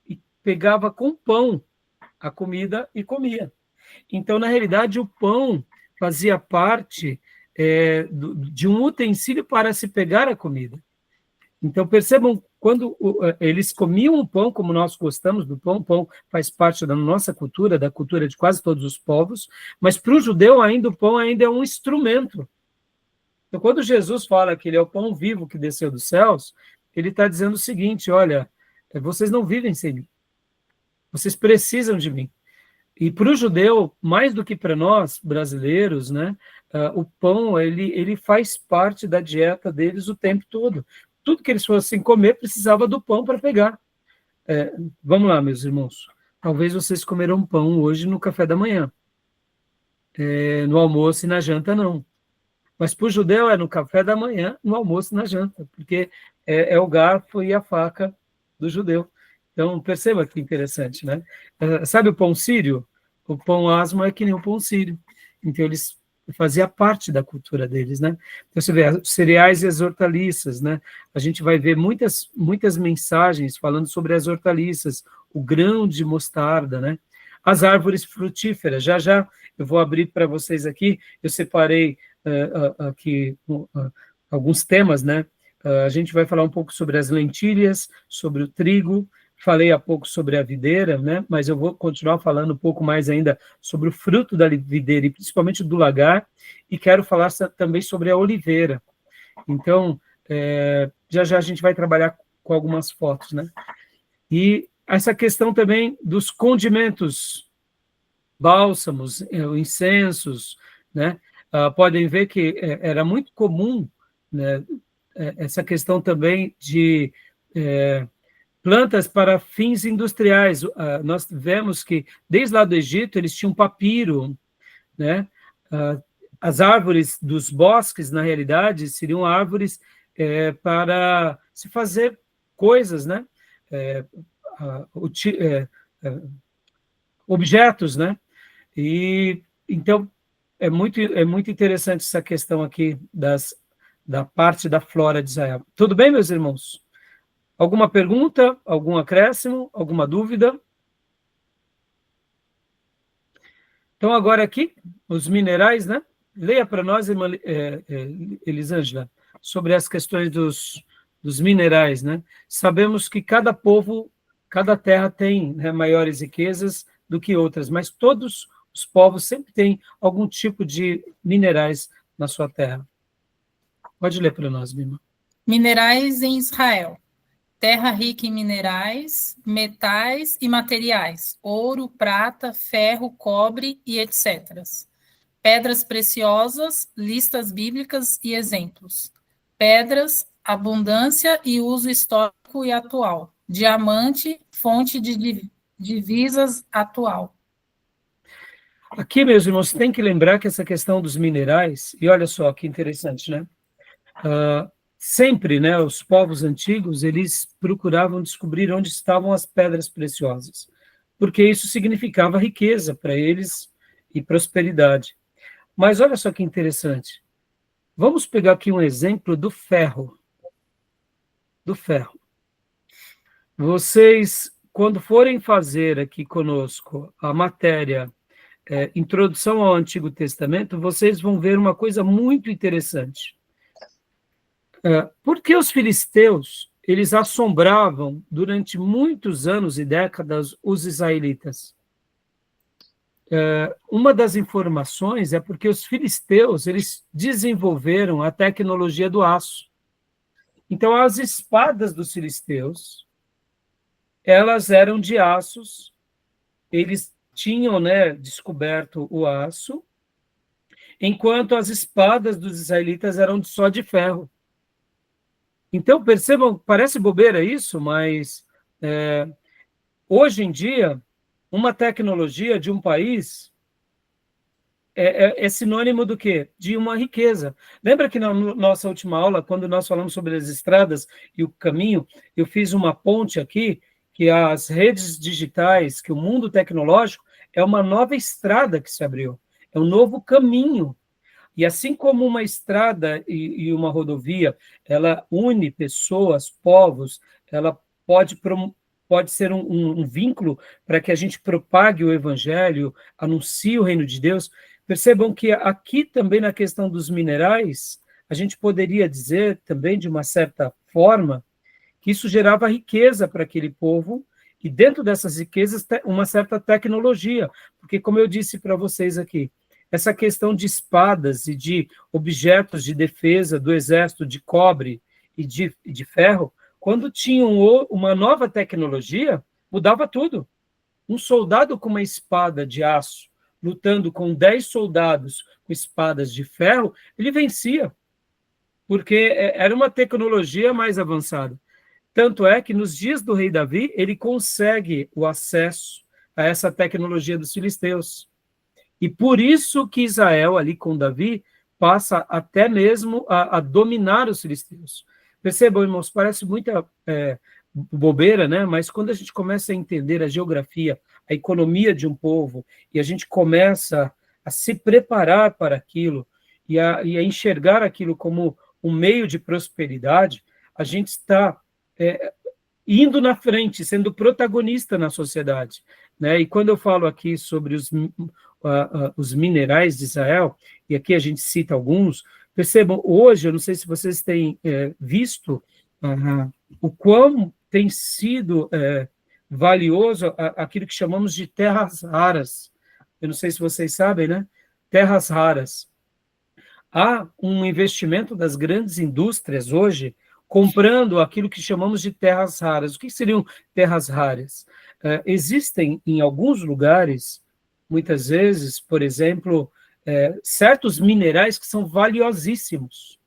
e pegava com pão a comida e comia. Então, na realidade, o pão fazia parte de um utensílio para se pegar a comida. Então, percebam, quando eles comiam o pão, como nós gostamos do pão, o pão faz parte da nossa cultura, da cultura de quase todos os povos, mas para o judeu ainda o pão ainda é um instrumento. Então, quando Jesus fala que ele é o pão vivo que desceu dos céus, ele está dizendo o seguinte, olha, vocês não vivem sem mim, vocês precisam de mim. E para o judeu, mais do que para nós, brasileiros, né, o pão ele faz parte da dieta deles o tempo todo. Tudo que eles fossem comer precisava do pão para pegar. Vamos lá, meus irmãos. Talvez vocês comeram pão hoje no café da manhã. No almoço e na janta, não. Mas para o judeu é no café da manhã, no almoço e na janta, porque é o garfo e a faca do judeu. Então, perceba que interessante, né? Sabe o pão sírio? O pão asmo é que nem o pão sírio. Então, eles fazia parte da cultura deles, né? Então, você vê, os cereais e as hortaliças, né? A gente vai ver muitas mensagens falando sobre as hortaliças, o grão de mostarda, né? As árvores frutíferas, já eu vou abrir para vocês aqui, eu separei aqui alguns temas, né? A gente vai falar um pouco sobre as lentilhas, sobre o trigo, falei há pouco sobre a videira, né? Mas eu vou continuar falando um pouco mais ainda sobre o fruto da videira, e principalmente do lagar, e quero falar também sobre a oliveira. Então, já a gente vai trabalhar com algumas fotos, né? E essa questão também dos condimentos, bálsamos, incensos, né? Podem ver que era muito comum, né, essa questão também de plantas para fins industriais. Nós vemos que, desde lá do Egito, eles tinham papiro, né? As árvores dos bosques, na realidade, seriam árvores para se fazer coisas, né? Objetos, né? E, então, é muito interessante essa questão aqui da parte da flora de Israel. Tudo bem, meus irmãos? Alguma pergunta? Algum acréscimo? Alguma dúvida? Então, agora aqui, os minerais, né? Leia para nós, irmã Elisângela, sobre as questões dos minerais, né? Sabemos que cada povo, cada terra tem, né, maiores riquezas do que outras, mas todos os povos sempre têm algum tipo de minerais na sua terra. Pode ler para nós, Mima. Minerais em Israel. Terra rica em minerais, metais e materiais, ouro, prata, ferro, cobre e etc. Pedras preciosas, listas bíblicas e exemplos. Pedras, abundância e uso histórico e atual. Diamante, fonte de divisas atual. Aqui, meus irmãos, tem que lembrar que essa questão dos minerais, e olha só que interessante, né? Sempre, né, os povos antigos, eles procuravam descobrir onde estavam as pedras preciosas, porque isso significava riqueza para eles e prosperidade. Mas olha só que interessante. Vamos pegar aqui um exemplo do ferro. Do ferro. Vocês, quando forem fazer aqui conosco a matéria Introdução ao Antigo Testamento, vocês vão ver uma coisa muito interessante. Porque os filisteus, eles assombravam durante muitos anos e décadas os israelitas. Uma das informações é porque os filisteus, eles desenvolveram a tecnologia do aço. Então, as espadas dos filisteus, elas eram de aços, eles tinham, né, descoberto o aço, enquanto as espadas dos israelitas eram só de ferro. Então, percebam, parece bobeira isso, mas hoje em dia, uma tecnologia de um país é sinônimo do quê? De uma riqueza. Lembra que na nossa última aula, quando nós falamos sobre as estradas e o caminho, eu fiz uma ponte aqui, que as redes digitais, que o mundo tecnológico é uma nova estrada que se abriu, é um novo caminho. E assim como uma estrada e uma rodovia, ela une pessoas, povos, ela pode ser um vínculo para que a gente propague o evangelho, anuncie o reino de Deus. Percebam que aqui também na questão dos minerais, a gente poderia dizer também, de uma certa forma, que isso gerava riqueza para aquele povo, e dentro dessas riquezas, uma certa tecnologia, porque, como eu disse para vocês aqui, essa questão de espadas e de objetos de defesa do exército de cobre e de ferro, quando tinham uma nova tecnologia, mudava tudo. Um soldado com uma espada de aço, lutando com 10 soldados com espadas de ferro, ele vencia, porque era uma tecnologia mais avançada. Tanto é que nos dias do rei Davi, ele consegue o acesso a essa tecnologia dos filisteus. E por isso que Israel, ali com Davi, passa até mesmo a dominar os filisteus. Percebam, irmãos, parece muita bobeira, né? Mas quando a gente começa a entender a geografia, a economia de um povo, e a gente começa a se preparar para aquilo e a enxergar aquilo como um meio de prosperidade, a gente está indo na frente, sendo protagonista na sociedade, né? E quando eu falo aqui sobre os minerais de Israel, e aqui a gente cita alguns, percebam, hoje, eu não sei se vocês têm visto o quão tem sido valioso aquilo que chamamos de terras raras. Eu não sei se vocês sabem, né? Terras raras. Há um investimento das grandes indústrias hoje comprando aquilo que chamamos de terras raras. O que seriam terras raras? Existem em alguns lugares, muitas vezes, por exemplo, certos minerais que são valiosíssimos.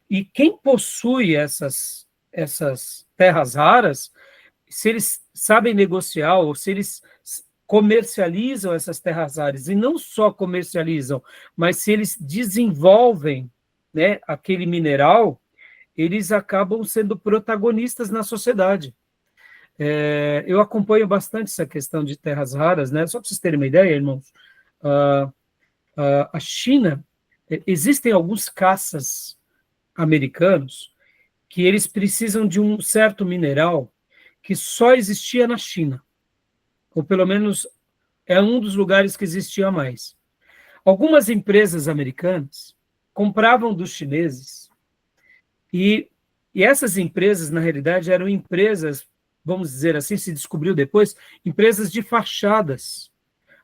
E quem possui essas terras raras, se eles sabem negociar, ou se eles comercializam essas terras raras, e não só comercializam, mas se eles desenvolvem, né, aquele mineral, eles acabam sendo protagonistas na sociedade. Eu acompanho bastante essa questão de terras raras, né? Só para vocês terem uma ideia, irmãos, a China, existem alguns caças americanos que eles precisam de um certo mineral que só existia na China, ou pelo menos é um dos lugares que existia mais. Algumas empresas americanas compravam dos chineses e essas empresas, na realidade, eram empresas, vamos dizer assim, se descobriu depois, empresas de fachadas,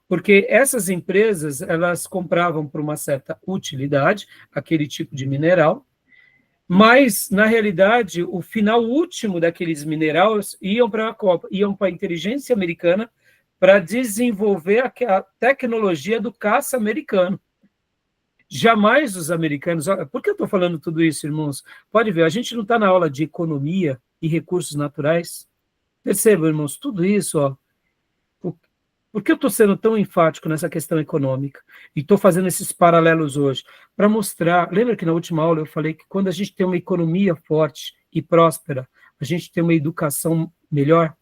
porque essas empresas, elas compravam por uma certa utilidade, aquele tipo de mineral, mas, na realidade, o final último daqueles minerais iam para a inteligência americana para desenvolver a tecnologia do caça americano. Jamais os americanos... Por que eu estou falando tudo isso, irmãos? Pode ver, a gente não está na aula de economia e recursos naturais. Percebam, irmãos, tudo isso, por que eu estou sendo tão enfático nessa questão econômica? E estou fazendo esses paralelos hoje? Para mostrar... Lembra que na última aula eu falei que quando a gente tem uma economia forte e próspera, a gente tem uma educação melhor?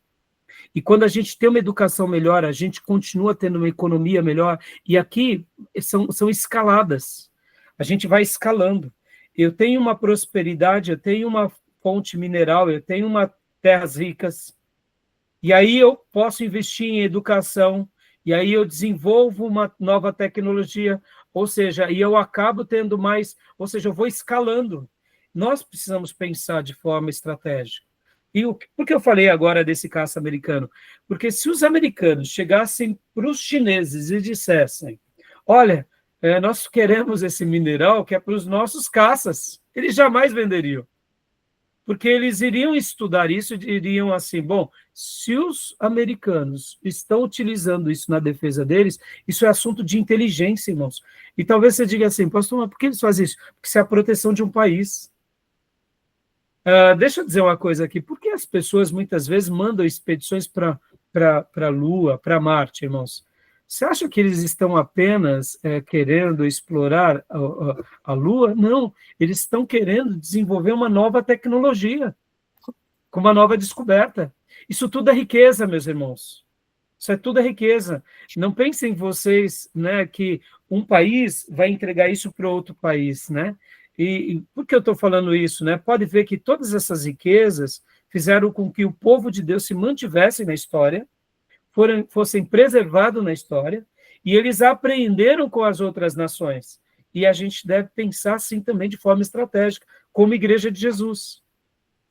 E quando a gente tem uma educação melhor, a gente continua tendo uma economia melhor. E aqui são escaladas. A gente vai escalando. Eu tenho uma prosperidade, eu tenho uma fonte mineral, eu tenho terras ricas. E aí eu posso investir em educação. E aí eu desenvolvo uma nova tecnologia. Ou seja, e eu acabo tendo mais... Ou seja, eu vou escalando. Nós precisamos pensar de forma estratégica. E por que eu falei agora desse caça americano? Porque se os americanos chegassem para os chineses e dissessem, olha, nós queremos esse mineral que é para os nossos caças, eles jamais venderiam. Porque eles iriam estudar isso e diriam assim, bom, se os americanos estão utilizando isso na defesa deles, isso é assunto de inteligência, irmãos. E talvez você diga assim, pastor, mas por que eles fazem isso? Porque isso é a proteção de um país. Deixa eu dizer uma coisa aqui, por que as pessoas muitas vezes mandam expedições para a Lua, para Marte, irmãos? Você acha que eles estão apenas querendo explorar a Lua? Não, eles estão querendo desenvolver uma nova tecnologia, com uma nova descoberta. Isso tudo é riqueza, meus irmãos. Isso é tudo é riqueza. Não pensem vocês, né, que um país vai entregar isso para outro país, né? E por que eu estou falando isso, né? Pode ver que todas essas riquezas fizeram com que o povo de Deus se mantivesse na história, fossem preservados na história, e eles aprenderam com as outras nações. E a gente deve pensar assim também de forma estratégica, como Igreja de Jesus.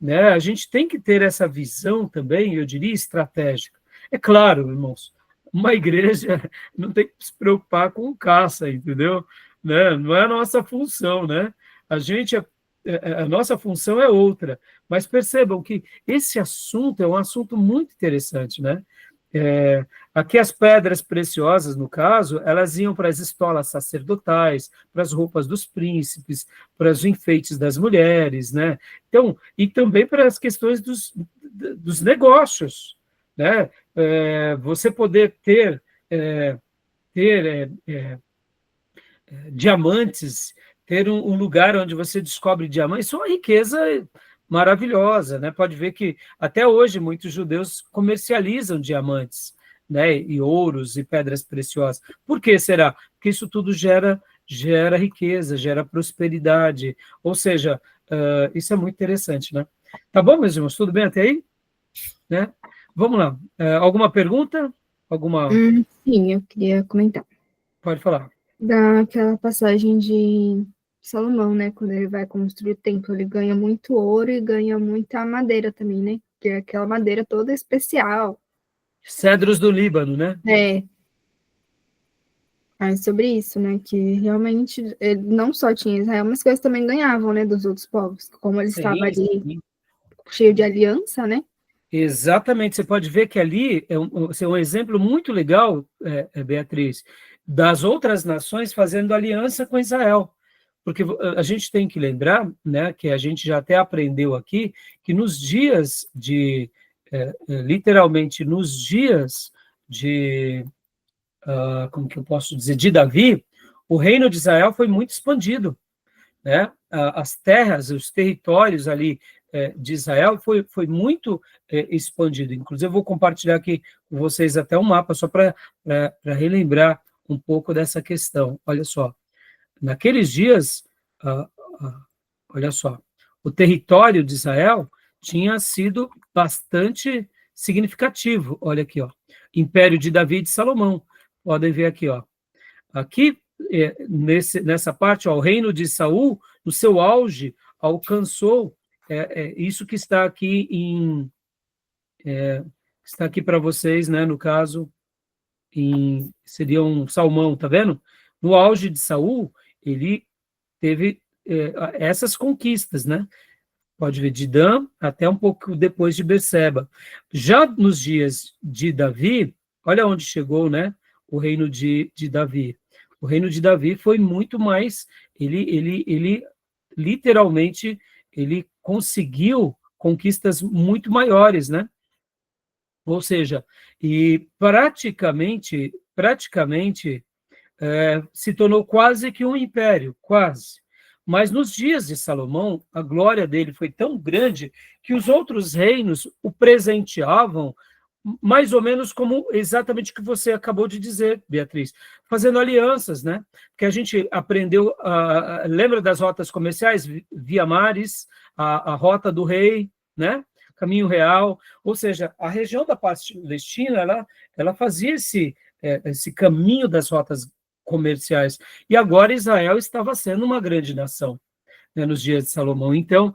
Né? A gente tem que ter essa visão também, eu diria, estratégica. É claro, irmãos, uma igreja não tem que se preocupar com caça, entendeu? Né? Não é a nossa função, né? A nossa função é outra. Mas percebam que esse assunto é um assunto muito interessante, né? Aqui as pedras preciosas, no caso, elas iam para as estolas sacerdotais, para as roupas dos príncipes, para os enfeites das mulheres, né? Então, e também para as questões dos negócios, né? Você poder ter diamantes, ter um lugar onde você descobre diamantes, isso é uma riqueza maravilhosa, né? Pode ver que até hoje muitos judeus comercializam diamantes, né, e ouros e pedras preciosas. Por que será? Porque isso tudo gera riqueza, gera prosperidade, ou seja, isso é muito interessante, né? Tá bom, meus irmãos? Tudo bem até aí? Né? Vamos lá. Alguma pergunta? Alguma? Sim, eu queria comentar. Pode falar. Daquela passagem de Salomão, né? Quando ele vai construir o templo, ele ganha muito ouro e ganha muita madeira também, né? Que é aquela madeira toda especial. Cedros do Líbano, né? É. É sobre isso, né? Que realmente ele não só tinha Israel, mas que eles também ganhavam, né? Dos outros povos. Como ele estava ali Sim. cheio de aliança, né? Exatamente, você pode ver que ali é um exemplo muito legal, Beatriz, das outras nações fazendo aliança com Israel, porque a gente tem que lembrar, né, que a gente já até aprendeu aqui, que nos dias literalmente nos dias de, como que eu posso dizer, de Davi, o reino de Israel foi muito expandido, né? As terras, os territórios ali de Israel foi muito expandido. Inclusive, eu vou compartilhar aqui com vocês até um mapa, só para relembrar um pouco dessa questão. Olha só, naqueles dias, olha só, o território de Israel tinha sido bastante significativo. Olha aqui, ó, Império de Davi e de Salomão. Podem ver aqui, ó. Aqui, nessa parte, ó, o reino de Saul, no seu auge, alcançou isso que está aqui está aqui para vocês, né? No caso, seria um salmão, tá vendo? No auge de Saul, ele teve essas conquistas, né? Pode ver de Dan até um pouco depois de Berseba. Já nos dias de Davi, olha onde chegou, né? O reino de Davi. O reino de Davi foi muito mais, ele literalmente, ele conseguiu conquistas muito maiores, né? Ou seja, e praticamente se tornou quase que um império, quase. Mas nos dias de Salomão, a glória dele foi tão grande que os outros reinos o presenteavam mais ou menos como exatamente o que você acabou de dizer, Beatriz, fazendo alianças, né? Porque a gente aprendeu, lembra das rotas comerciais, via mares, a rota do rei, né? Caminho real, ou seja, a região da Palestina, ela fazia esse caminho das rotas comerciais, e agora Israel estava sendo uma grande nação, né, nos dias de Salomão. Então,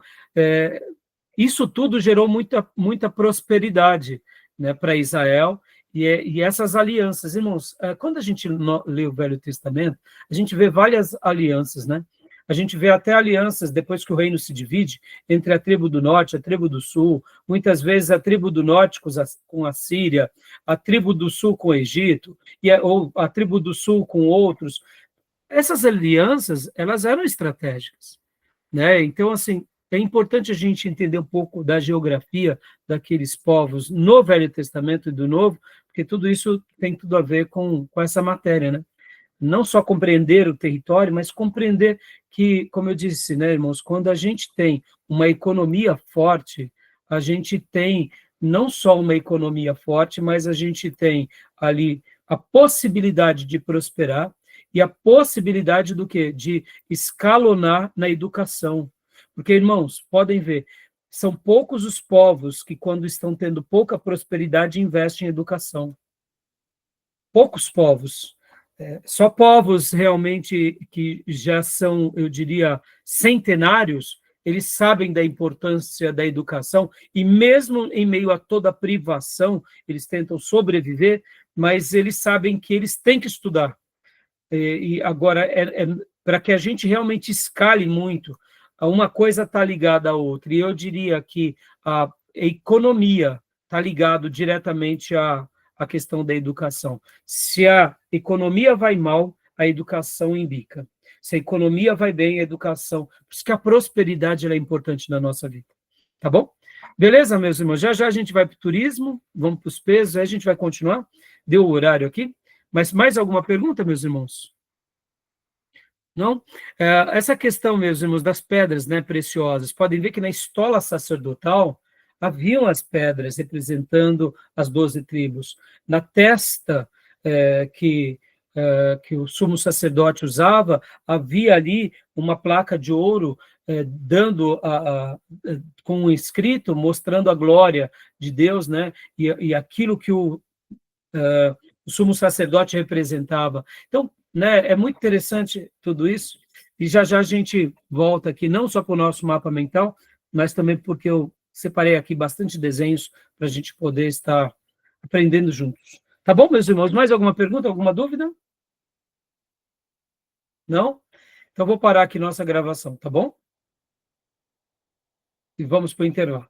isso tudo gerou muita prosperidade, né, para Israel, e essas alianças. Irmãos, quando a gente lê o Velho Testamento, a gente vê várias alianças, né? A gente vê até alianças, depois que o reino se divide, entre a tribo do norte e a tribo do sul, muitas vezes a tribo do norte com a Síria, a tribo do sul com o Egito, ou a tribo do sul com outros. Essas alianças, elas eram estratégicas, né? Então, assim, é importante a gente entender um pouco da geografia daqueles povos no Velho Testamento e do Novo, porque tudo isso tem tudo a ver com essa matéria, né? Não só compreender o território, mas compreender que, como eu disse, né, irmãos, quando a gente tem uma economia forte, a gente tem não só uma economia forte, mas a gente tem ali a possibilidade de prosperar e a possibilidade do quê? De escalonar na educação. Porque, irmãos, podem ver, são poucos os povos que, quando estão tendo pouca prosperidade, investem em educação. Poucos povos. Só povos realmente que já são, eu diria, centenários, eles sabem da importância da educação, e mesmo em meio a toda a privação, eles tentam sobreviver, mas eles sabem que eles têm que estudar. E agora, para que a gente realmente escale muito, uma coisa está ligada à outra, e eu diria que a economia está ligada diretamente à questão da educação. Se a economia vai mal, a educação embica. Se a economia vai bem, a educação... Por isso que a prosperidade é importante na nossa vida. Tá bom? Beleza, meus irmãos? Já já a gente vai para o turismo, vamos para os pesos, aí a gente vai continuar. Deu o horário aqui. Mas mais alguma pergunta, meus irmãos? Não? Essa questão, meus irmãos, das pedras, né, preciosas, podem ver que na estola sacerdotal, haviam as pedras representando as 12 tribos. Na testa que o sumo sacerdote usava, havia ali uma placa de ouro dando com um escrito, mostrando a glória de Deus, né? E aquilo que o sumo sacerdote representava. Então, né, é muito interessante tudo isso, e já já a gente volta aqui, não só para o nosso mapa mental, mas também porque eu separei aqui bastante desenhos para a gente poder estar aprendendo juntos. Tá bom, meus irmãos? Mais alguma pergunta, alguma dúvida? Não? Então, vou parar aqui nossa gravação, tá bom? E vamos para o intervalo.